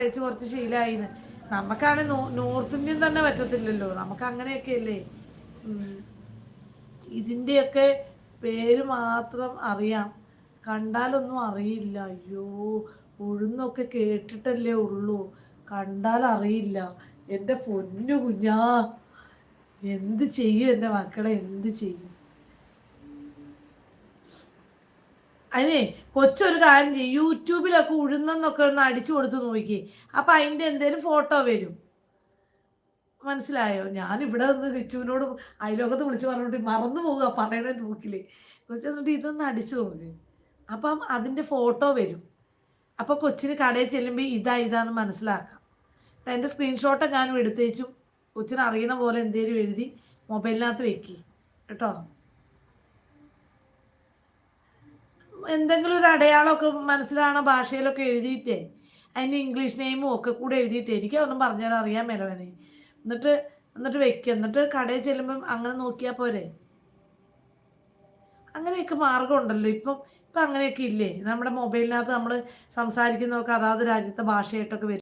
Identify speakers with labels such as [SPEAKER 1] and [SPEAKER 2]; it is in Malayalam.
[SPEAKER 1] കഴിച്ച് കുറച്ച് ശീലമായിന്ന്. നമുക്കാണ് നോർത്ത് ഇന്ത്യൻ തന്നെ പറ്റത്തില്ലല്ലോ, നമുക്ക് അങ്ങനെയൊക്കെയല്ലേ. ഇതിൻ്റെയൊക്കെ പേര് മാത്രം അറിയാം, കണ്ടാലൊന്നും അറിയില്ല. അയ്യോ, ഉഴുന്നൊക്കെ കേട്ടിട്ടല്ലേ ഉള്ളൂ, കണ്ടാൽ അറിയില്ല. എൻ്റെ പൊന്നു കുഞ്ഞാ, എന്ത് ചെയ്യും എൻ്റെ മക്കളെ, എന്ത് ചെയ്യും? അതിനെ കൊച്ചൊരു കാര്യം ചെയ്യും, യൂട്യൂബിലൊക്കെ ഉഴുന്നെന്നൊക്കെ ഒന്ന് അടിച്ചു കൊടുത്ത് നോക്കി, അപ്പം അതിൻ്റെ എന്തേലും ഫോട്ടോ വരും. മനസ്സിലായോ? ഞാനിവിടെ നിന്ന് കിച്ചുവിനോട് അയലോകത്ത് വിളിച്ച് പറഞ്ഞോണ്ട് മറന്നു പോവുക പറയണ നോക്കില്. കൊച്ചു എന്നിട്ട് ഇതൊന്ന് അടിച്ചു നോക്ക്. അപ്പം അതിൻ്റെ ഫോട്ടോ വരും. അപ്പോൾ കൊച്ചിന് കടയിൽ ചെല്ലുമ്പോൾ ഇതാന്ന് മനസ്സിലാക്കാം. എൻ്റെ സ്ക്രീൻഷോട്ട് ഞാനും എടുത്തേച്ചും കൊച്ചിന് അറിയണ പോലെ എന്തേലും എഴുതി മൊബൈലിനകത്ത് വെക്കി കേട്ടോ. എന്തെങ്കിലും ഒരു അടയാളമൊക്കെ മനസ്സിലാവണ ഭാഷയിലൊക്കെ എഴുതിയിട്ടേ, അതിൻ്റെ ഇംഗ്ലീഷ് നെയിമും ഒക്കെ കൂടെ എഴുതിയിട്ടേ, എനിക്കതൊന്നും പറഞ്ഞാൽ അറിയാൻ മേലവനെ. എന്നിട്ട് എന്നിട്ട് വെക്കുക, എന്നിട്ട് കടയിൽ ചെല്ലുമ്പം അങ്ങനെ നോക്കിയാൽ പോരെ. അങ്ങനെയൊക്കെ മാർഗമുണ്ടല്ലോ ഇപ്പം. ഇപ്പം അങ്ങനെയൊക്കെ ഇല്ലേ, നമ്മുടെ മൊബൈലിനകത്ത് നമ്മൾ സംസാരിക്കുന്നതൊക്കെ അതാത് രാജ്യത്തെ ഭാഷയായിട്ടൊക്കെ വരും.